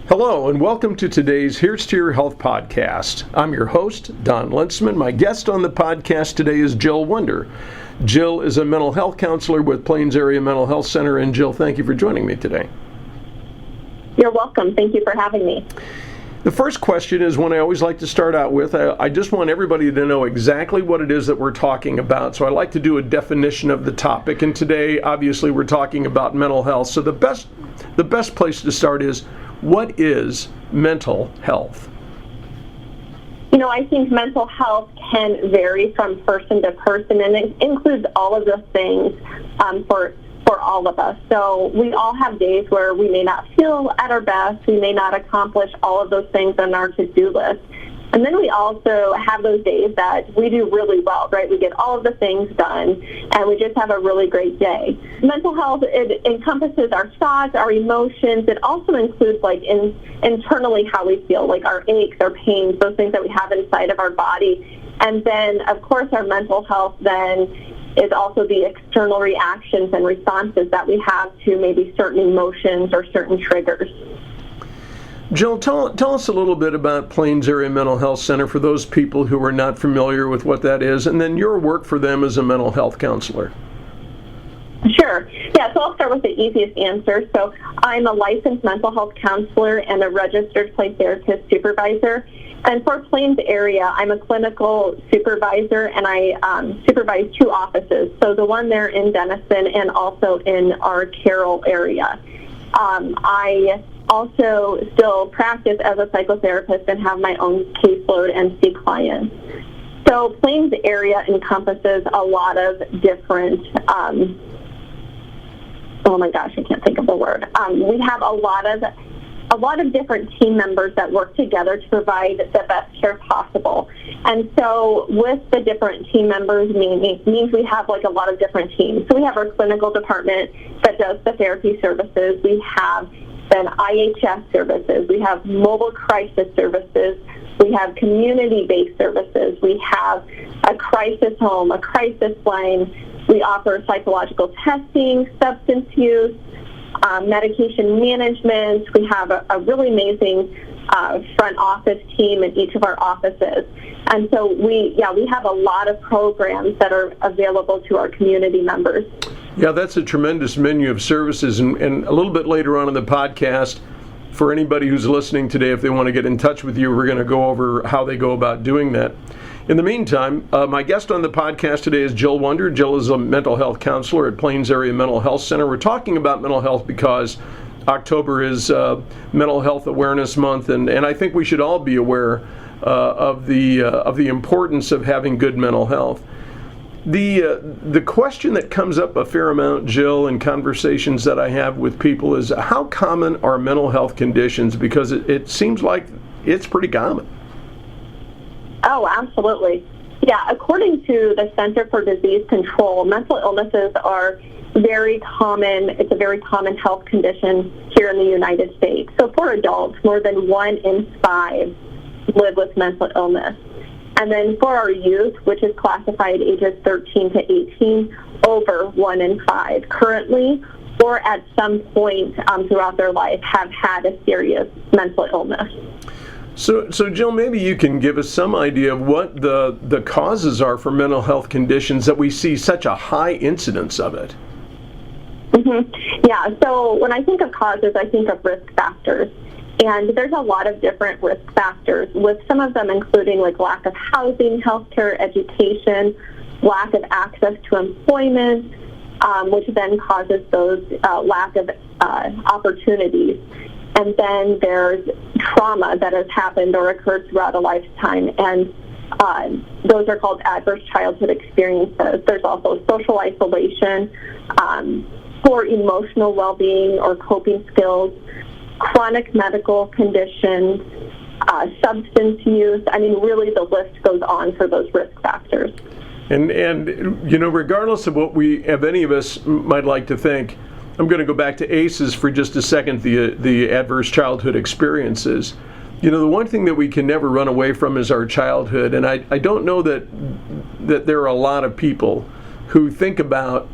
Hello and welcome to today's Here's to Your Health podcast. I'm your host, Don Lentzman. My guest on the podcast today is Jill Wunder. Jill is a mental health counselor with Plains Area Mental Health Center. And Jill, thank you for joining me today. You're welcome. Thank you for having me. The first question is one I always like to start out with. I just want everybody to know exactly what it is that we're talking about. So I like to do a definition of the topic. And today, obviously, we're talking about mental health. So the best place to start is, what is mental health? I think mental health can vary from person to person, and it includes all of those things for all of us. So we all have days where we may not feel at our best. We may not accomplish all of those things on our to-do list. And then we also have those days that we do really well, right? We get all of the things done, and we just have a really great day. Mental health, it encompasses our thoughts, our emotions. It also includes, internally how we feel, like our aches, our pains, those things that we have inside of our body. And then, of course, our mental health then is also the external reactions and responses that we have to maybe certain emotions or certain triggers. Jill, tell us a little bit about Plains Area Mental Health Center for those people who are not familiar with what that is, and then your work for them as a mental health counselor. Sure. Yeah, so I'll start with the easiest answer. So I'm a licensed mental health counselor and a registered play therapist supervisor. And for Plains Area, I'm a clinical supervisor, and I supervise two offices. So the one there in Denison and also in our Carroll area. I also still practice as a psychotherapist and have my own caseload and see clients. So Plains Area encompasses a lot of different, oh my gosh, I can't think of the word. We have a lot of different team members that work together to provide the best care possible. And so with the different team members means we have a lot of different teams. So we have our clinical department that does the therapy services. We have then IHS services. We have mobile crisis services. We have community-based services. We have a crisis home, a crisis line. We offer psychological testing, substance use, medication management. We have a really amazing front office team in each of our offices. And so we have a lot of programs that are available to our community members. Yeah, that's a tremendous menu of services. And a little bit later on in the podcast, for anybody who's listening today, if they want to get in touch with you, we're going to go over how they go about doing that. In the meantime, my guest on the podcast today is Jill Wunder. Jill is a mental health counselor at Plains Area Mental Health Center. We're talking about mental health because October is Mental Health Awareness Month, and I think we should all be aware of the importance of having good mental health. The question that comes up a fair amount, Jill, in conversations that I have with people is, how common are mental health conditions? Because it seems like it's pretty common. Oh, absolutely. Yeah, according to the Center for Disease Control, mental illnesses are very common. It's a very common health condition here in the United States. So for adults, more than 1 in 5 live with mental illness. And then for our youth, which is classified ages 13 to 18, over 1 in 5 currently or at some point throughout their life have had a serious mental illness. So Jill, maybe you can give us some idea of what the causes are for mental health conditions that we see such a high incidence of it. Mm-hmm. Yeah, so when I think of causes, I think of risk factors. And there's a lot of different risk factors, with some of them including lack of housing, healthcare, education, lack of access to employment, which then causes those lack of opportunities. And then there's trauma that has happened or occurred throughout a lifetime, and those are called adverse childhood experiences. There's also social isolation, poor emotional well-being or coping skills, chronic medical conditions, substance use. I mean, really the list goes on for those risk factors. And regardless of what any of us might like to think, I'm going to go back to ACEs for just a second, the adverse childhood experiences. The one thing that we can never run away from is our childhood, and I don't know that there are a lot of people who think about,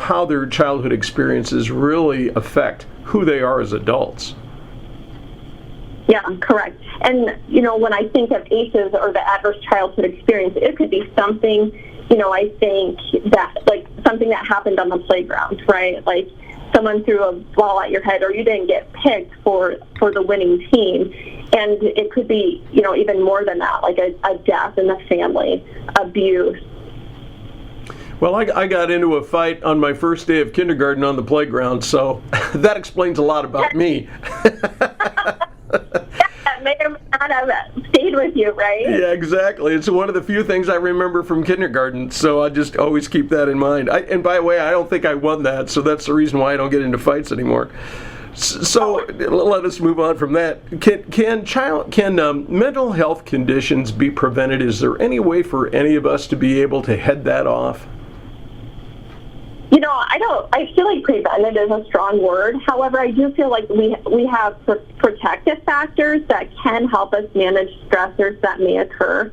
how their childhood experiences really affect who they are as adults. Yeah, correct. And, when I think of ACEs or the adverse childhood experience, it could be something, I think that, like, something that happened on the playground, right? Like, someone threw a ball at your head, or you didn't get picked for the winning team. And it could be, even more than that, like a death in the family, abuse. Well, I got into a fight on my first day of kindergarten on the playground, so that explains a lot about me. That may or may not have stayed with you, right? Yeah, exactly. It's one of the few things I remember from kindergarten, so I just always keep that in mind. And by the way, I don't think I won that, so that's the reason why I don't get into fights anymore. So let us move on from that. Can mental health conditions be prevented? Is there any way for any of us to be able to head that off? I feel like prevented is a strong word. However, I do feel like we have protective factors that can help us manage stressors that may occur.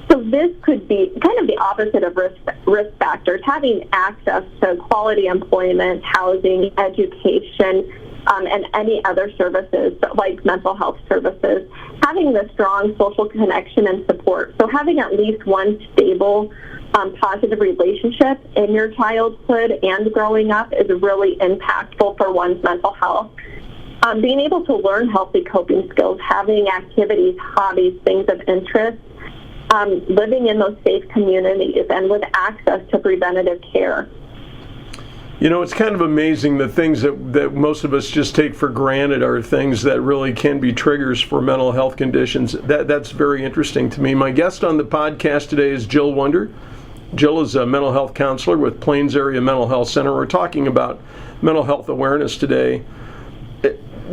So this could be kind of the opposite of risk factors. Having access to quality employment, housing, education, and any other services like mental health services. Having the strong social connection and support. So having at least one stable, positive relationship in your childhood and growing up is really impactful for one's mental health. Being able to learn healthy coping skills, having activities, hobbies, things of interest, living in those safe communities and with access to preventative care. It's kind of amazing the things that most of us just take for granted are things that really can be triggers for mental health conditions. That's very interesting to me. My guest on the podcast today is Jill Wunder. Jill is a mental health counselor with Plains Area Mental Health Center. We're talking about mental health awareness today.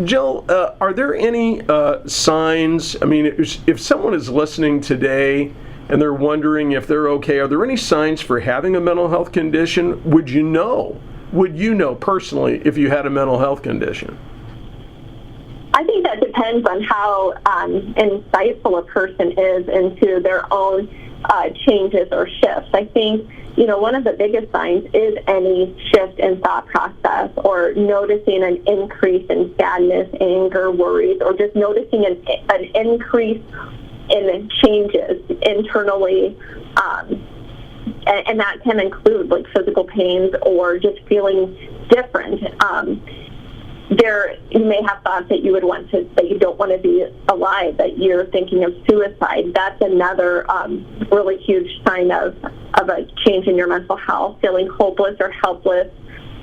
Jill, are there any signs? I mean, if someone is listening today and they're wondering if they're okay, are there any signs for having a mental health condition? Would you know personally if you had a mental health condition? I think that depends on how insightful a person is into their own changes or shifts. I think, one of the biggest signs is any shift in thought process or noticing an increase in sadness, anger, worries, or just noticing an increase in changes internally. And that can include like physical pains or just feeling different. You may have thoughts that you don't want to be alive, that you're thinking of suicide. That's another really huge sign of a change in your mental health, feeling hopeless or helpless,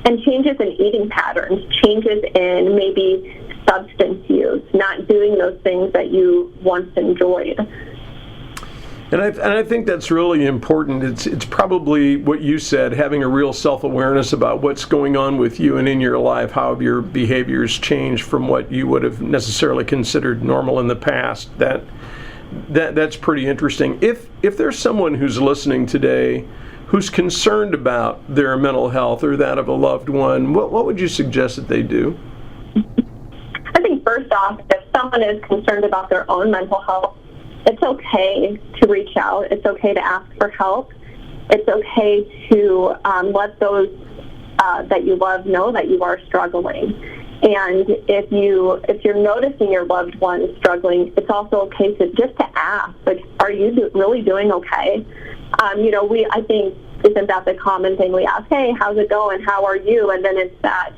and changes in eating patterns, changes in maybe substance use, not doing those things that you once enjoyed. And I think that's really important. It's probably what you said, having a real self-awareness about what's going on with you and in your life, how have your behaviors changed from what you would have necessarily considered normal in the past. That's pretty interesting. If there's someone who's listening today who's concerned about their mental health or that of a loved one, what would you suggest that they do? I think first off, if someone is concerned about their own mental health, it's okay to reach out. It's okay to ask for help. It's okay to let those that you love know that you are struggling. And if you're noticing your loved one struggling, it's also okay to ask, like, are you really doing okay? I think, isn't that the common thing? We ask, hey, how's it going? How are you? And then it's that,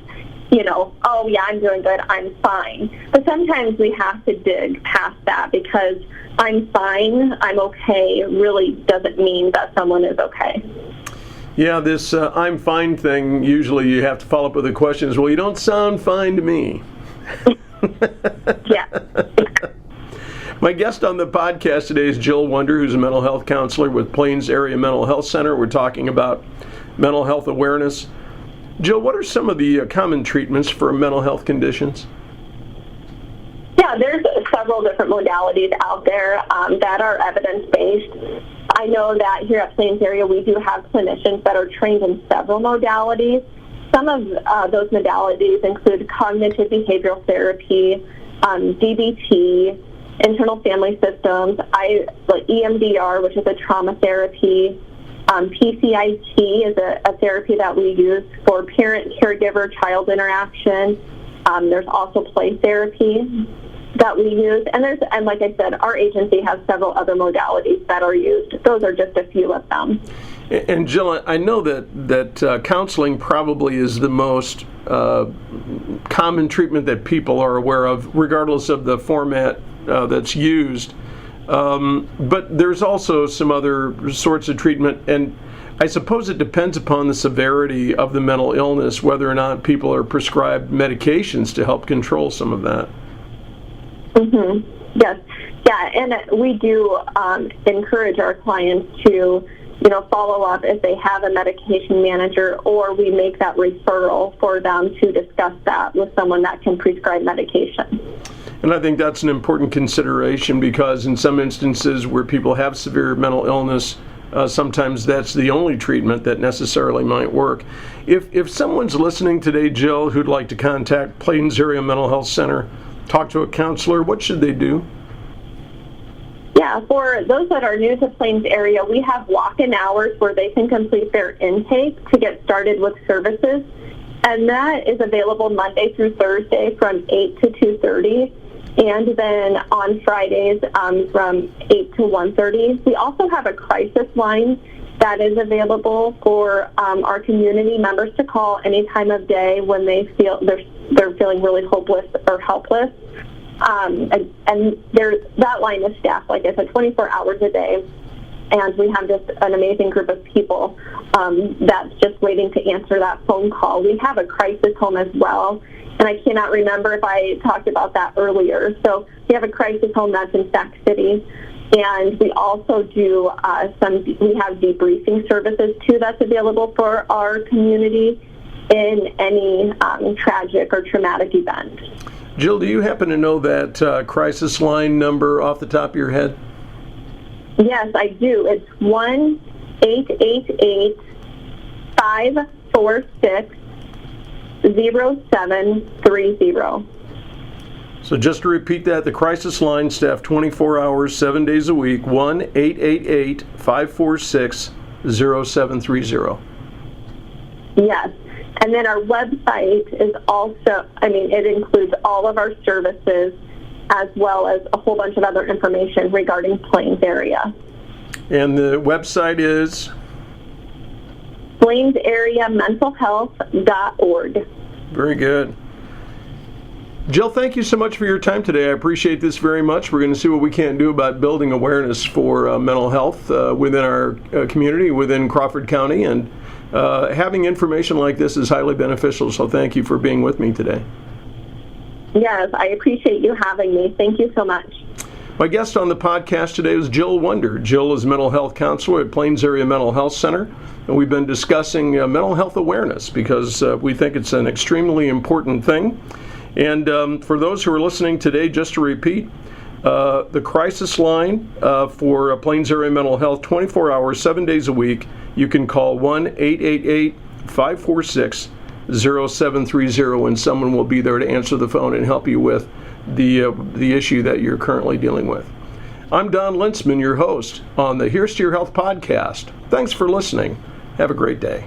oh yeah, I'm doing good, I'm fine. But sometimes we have to dig past that, because I'm fine, I'm okay really doesn't mean that someone is okay. Yeah, this I'm fine thing, usually you have to follow up with the question is, well, you don't sound fine to me. Yeah. My guest on the podcast today is Jill Wunder, who's a mental health counselor with Plains Area Mental Health Center. We're talking about mental health awareness. Jill, what are some of the common treatments for mental health conditions? Yeah, there's several different modalities out there that are evidence-based. I know that here at Plains Area we do have clinicians that are trained in several modalities. Some of those modalities include cognitive behavioral therapy, DBT, internal family systems, EMDR, which is a trauma therapy. PCIT is a therapy that we use for parent-caregiver child interaction. There's also play therapy. that we use, and like I said, our agency has several other modalities that are used. Those are just a few of them. And Jill, I know that counseling probably is the most common treatment that people are aware of, regardless of the format that's used. But there's also some other sorts of treatment, and I suppose it depends upon the severity of the mental illness, whether or not people are prescribed medications to help control some of that. Mm-hmm. Yes. Yeah, and we do encourage our clients to, follow up if they have a medication manager, or we make that referral for them to discuss that with someone that can prescribe medication. And I think that's an important consideration, because in some instances where people have severe mental illness, sometimes that's the only treatment that necessarily might work. If someone's listening today, Jill, who'd like to contact Plains Area Mental Health Center, talk to a counselor, what should they do? Yeah, for those that are new to Plains area, we have walk-in hours where they can complete their intake to get started with services. And that is available Monday through Thursday from 8 to 2:30. And then on Fridays from 8 to 1:30. We also have a crisis line that is available for our community members to call any time of day when they feel they're feeling really hopeless or helpless. And that line is staffed, like I said, 24 hours a day. And we have just an amazing group of people that's just waiting to answer that phone call. We have a crisis home as well, and I cannot remember if I talked about that earlier. So we have a crisis home that's in Sac City, and we also do we have debriefing services too that's available for our community in any tragic or traumatic event. Jill, do you happen to know that crisis line number off the top of your head? Yes, I do. It's 1-888-546-0730. So just to repeat that, the crisis line staffed 24 hours, 7 days a week, 1-888-546-0730. Yes. And then our website is also, it includes all of our services as well as a whole bunch of other information regarding Plains area. And the website is? PlainsAreaMentalHealth.org. Very good. Jill, thank you so much for your time today. I appreciate this very much. We're going to see what we can do about building awareness for mental health within our community, within Crawford County, and having information like this is highly beneficial, so thank you for being with me today. Yes, I appreciate you having me. Thank you so much. My guest on the podcast today is Jill Wunder. Jill is a mental health counselor at Plains Area Mental Health Center, and we've been discussing mental health awareness because we think it's an extremely important thing. And for those who are listening today, just to repeat, the crisis line for Plains Area Mental Health, 24 hours, 7 days a week, you can call 1-888-546-0730, and someone will be there to answer the phone and help you with the issue that you're currently dealing with. I'm Don Lintzman, your host on the Here's to Your Health podcast. Thanks for listening. Have a great day.